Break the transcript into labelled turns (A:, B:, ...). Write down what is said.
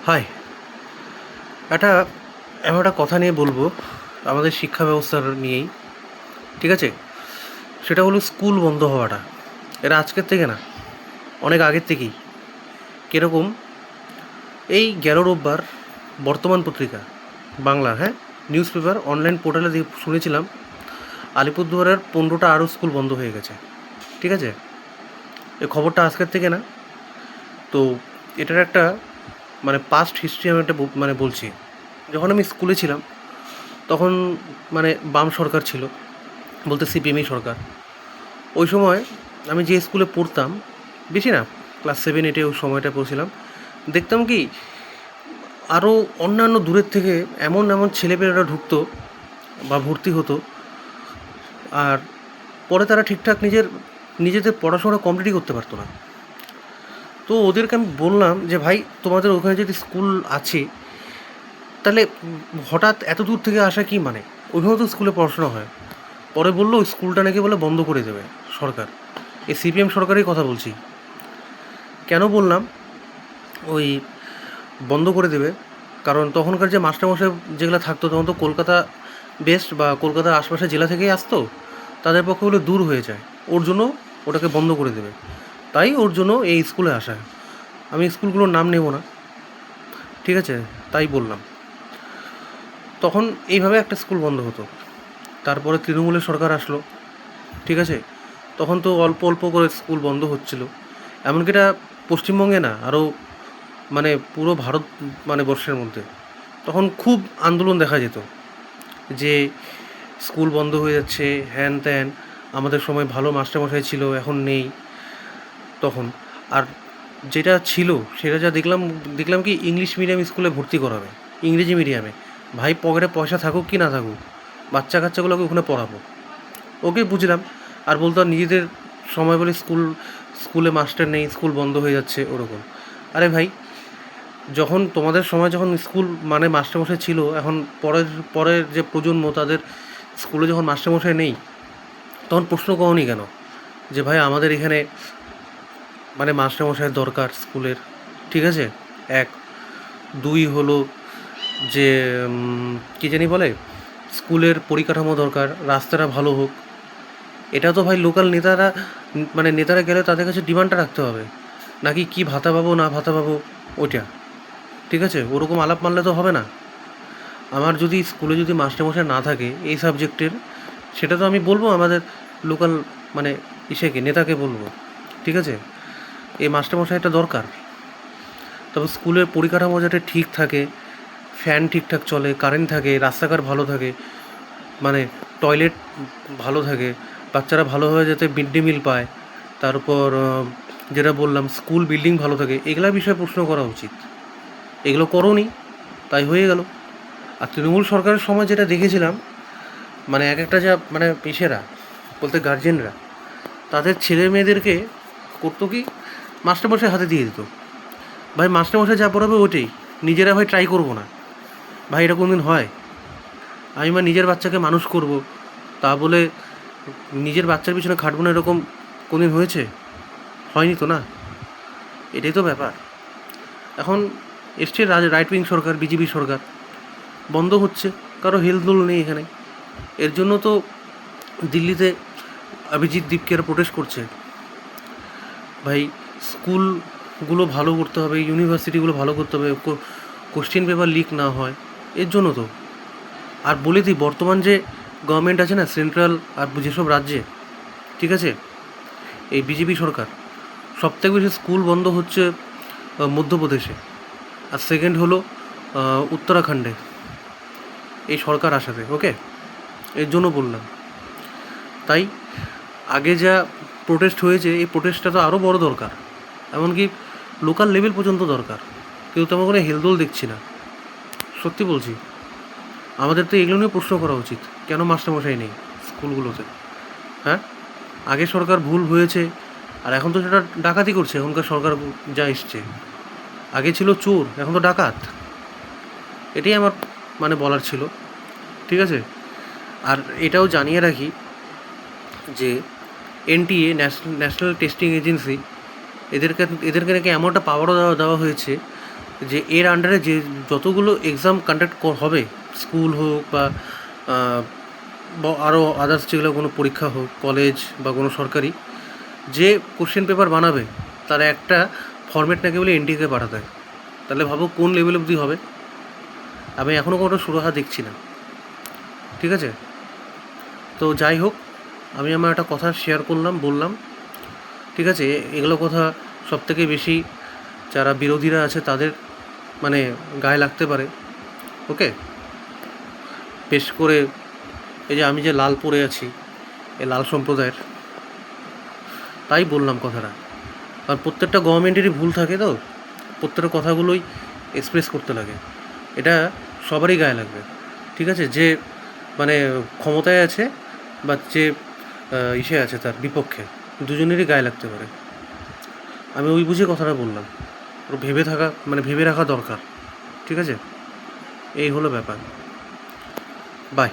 A: High, একটা এমন একটা কথা নিয়ে বলবো আমাদের শিক্ষা ব্যবস্থার নিয়েই। ঠিক আছে? সেটা হলো স্কুল বন্ধ হওয়াটা। এটা আজকের থেকে না, অনেক আগের থেকেই। কীরকম? এই গেল রোববার বর্তমান পত্রিকা বাংলা, হ্যাঁ, নিউজ পেপার অনলাইন পোর্টালে শুনেছিলাম আলিপুরদুয়ারের 15টা আরও স্কুল বন্ধ হয়ে গেছে। ঠিক আছে? এই খবরটা আজকের থেকে না। তো এটার একটা পাস্ট হিস্ট্রি আমি একটা বলছি। যখন আমি স্কুলে ছিলাম তখন বাম সরকার ছিল, বলতে সিপিএমই সরকার। ওই সময় আমি যে স্কুলে পড়তাম, বেশি না, ক্লাস 7-8 ওই সময়টা পড়ছিলাম, দেখতাম কি আরও অন্যান্য দূরের থেকে এমন এমন ছেলেপেলেরা ঢুকতো বা ভর্তি হতো, আর পরে তারা ঠিকঠাক নিজেদের পড়াশোনা কমপ্লিটই করতে পারতো না। তো ওদেরকে আমি বললাম যে ভাই, তোমাদের ওখানে যদি স্কুল আছে তাহলে হঠাৎ এত দূর থেকে আসা কি মানে? ওইভাবে তো স্কুলে পড়াশোনা হয়। পরে বললো ওই স্কুলটা নাকি বলে বন্ধ করে দেবে সরকার। এই সিপিএম সরকারের কথা বলছি। কেন বললাম ওই বন্ধ করে দেবে? কারণ তখনকার যে মাস্টারমশাই যেগুলো থাকতো তখন তো কলকাতা বেস্ট বা কলকাতার আশপাশের জেলা থেকেই আসতো, তাদের পক্ষে হলে দূর হয়ে যায়, ওর জন্য ওটাকে বন্ধ করে দেবে। তাই ওর জন্য এই স্কুলে আসা। আমি স্কুলগুলোর নাম নেব না, ঠিক আছে? তাই বললাম। তখন এইভাবে একটা স্কুল বন্ধ হতো। তারপরে তৃণমূলের সরকার আসলো, ঠিক আছে? তখন তো অল্প অল্প করে স্কুল বন্ধ হচ্ছিল। এমনকি এটা পশ্চিমবঙ্গে না, আরও পুরো ভারত বর্ষের মধ্যে তখন খুব আন্দোলন দেখা যেত যে স্কুল বন্ধ হয়ে যাচ্ছে, হ্যান ত্যান, আমাদের সময় ভালো মাস্টারমশাই ছিল, এখন নেই। তখন আর যেটা ছিল সেটা যা দেখলাম কি ইংলিশ মিডিয়াম স্কুলে ভর্তি করাবে, ইংরেজি মিডিয়ামে। ভাই, পকেটে পয়সা থাকুক কি না থাকুক, বাচ্চা কাচ্চাগুলোকে ওখানে পড়াবো। ওকে বুঝলাম। আর বলতো নিজেদের সময় বলে স্কুলে মাস্টার নেই, স্কুল বন্ধ হয়ে যাচ্ছে, ওরকম। আরে ভাই, যখন তোমাদের সময় যখন স্কুল মাস্টারমশাই ছিল, এখন পরের পরের যে প্রজন্ম তাদের স্কুলে যখন মাস্টারমশাই নেই, তখন প্রশ্ন করোনি কেন যে ভাই আমাদের এখানে মাস্টারমশাইয়ের দরকার স্কুলের? ঠিক আছে? এক। দুই হলো যে কী জানি বলে, স্কুলের পরিকাঠামো দরকার, রাস্তাটা ভালো হোক। এটা তো ভাই লোকাল নেতারা গেলে তাদের কাছে ডিমান্ডটা রাখতে হবে, নাকি কি ভাতা পাবো না ভাতা পাবো ওইটা। ঠিক আছে? ওরকম আলাপ মানলে তো হবে না। আমার যদি স্কুলে যদি মাস্টারমশাই না থাকে এই সাবজেক্টের, সেটা তো আমি বলবো আমাদের লোকাল নেতাকে বলবো, ঠিক আছে, এই মাস্টারমশাইটা দরকার। তবে স্কুলের পরিকাঠামো যাতে ঠিক থাকে, ফ্যান ঠিকঠাক চলে, কারেন্ট থাকে, রাস্তাঘাট ভালো থাকে, টয়লেট ভালো থাকে, বাচ্চারা ভালোভাবে যাতে মিড ডে মিল পায়, তারপর যেটা বললাম স্কুল বিল্ডিং ভালো থাকে, এগুলা বিষয়ে প্রশ্ন করা উচিত। এগুলো করোনি, তাই হয়ে গেল। আর তৃণমূল সরকারের সময় যেটা দেখেছিলাম, এক একটা যা পেশেরা বলতে গার্জেনরা তাদের ছেলে মেয়েদেরকে করতো কি, মাস্টারমশাই হাতে দিয়ে দিত। ভাই, মাস্টারমশাই যা পড়াবে ওইটাই, নিজেরা ভাই ট্রাই করবো না। ভাই, এটা কোনদিন হয়? আমি নিজের বাচ্চাকে মানুষ করব, তা বলে নিজের বাচ্চার পিছনে খাটবো না, এরকম কোনদিন হয়েছে? হয়নি তো না। এটাই তো ব্যাপার। এখন এসছে রাইট উইং সরকার, বিজেপি সরকার, বন্ধ হচ্ছে, কারো হেলদোল নেই এখানে। এর জন্য তো দিল্লিতে অভিজিৎ দীপকেরা প্রোটেস্ট করছে। ভাই, স্কুলগুলো ভালো করতে হবে, ইউনিভার্সিটিগুলো ভালো করতে হবে, কোশ্চেন পেপার লিক না হয়, এর জন্য তো। আর বলে দিই, বর্তমান যে গভর্নমেন্ট আছে না, সেন্ট্রাল আর যেসব রাজ্যে, ঠিক আছে, এই বিজেপি সরকার, সবথেকে বেশি স্কুল বন্ধ হচ্ছে মধ্যপ্রদেশে, আর সেকেন্ড হলো উত্তরাখণ্ডে, এই সরকার আসাতে। ওকে, এর জন্য বললাম। তাই আগে যা প্রোটেস্ট হয়েছে, এই প্রোটেস্টটা তো আরও বড় দরকার, এমনকি লোকাল লেভেল পর্যন্ত দরকার। কেউ তেমন কোনো হেলদোল দেখছি না, সত্যি বলছি। আমাদের তো এগুলো নিয়ে প্রশ্ন করা উচিত, কেন মাস্টারমশাই নেই স্কুলগুলোতে? হ্যাঁ, আগে সরকার ভুল হয়েছে, আর এখন তো সেটা ডাকাতি করছে এখনকার সরকার যা এসছে। আগে ছিল চোর, এখন তো ডাকাত। এটাই আমার বলার ছিল, ঠিক আছে? আর এটাও জানিয়ে রাখি যে এনটিএ, ন্যাশনাল টেস্টিং এজেন্সি, এদেরকে নাকি এমন একটা পাওয়ারও দেওয়া হয়েছে যে এর আন্ডারে যে যতগুলো এক্সাম কন্ডাক্ট হবে, স্কুল হোক বা আরও আদার্স যেগুলো কোনো পরীক্ষা হোক, কলেজ বা কোনো সরকারি, যে কোশ্চেন পেপার বানাবে তার একটা ফরম্যাট নাকি বলে এনটিএকে পাঠাতে হয়। তাহলে ভাবো কোন লেভেল অবধি হবে। আমি এখনও কোনো সুরাহা দেখছি না। ঠিক আছে, তো যাই হোক, আমি আমার একটা কথা শেয়ার করলাম, বললাম। ঠিক আছে, এগুলো কথা সবথেকে বেশি যারা বিরোধীরা আছে তাদের মানে গায়ে লাগতে পারে। ওকে, বেশ করে এই যে আমি যে লাল পরে আছি, এই লাল সম্প্রদায়ের, তাই বললাম কথাটা। কারণ প্রত্যেকটা গভর্নমেন্টেরই ভুল থাকে, তো প্রত্যেকটা কথাগুলোই এক্সপ্রেস করতে লাগে, এটা সবারই গায়ে লাগবে। ঠিক আছে, যে মানে ক্ষমতায় আছে বা যে ইসে আছে তার বিপক্ষে, দুজনেরই গায়ে লাগতে পারে। আমি ওই বুঝে কথাটা বললাম, ওর ভেবে রাখা দরকার। ঠিক আছে, এই হলো ব্যাপার। বাই।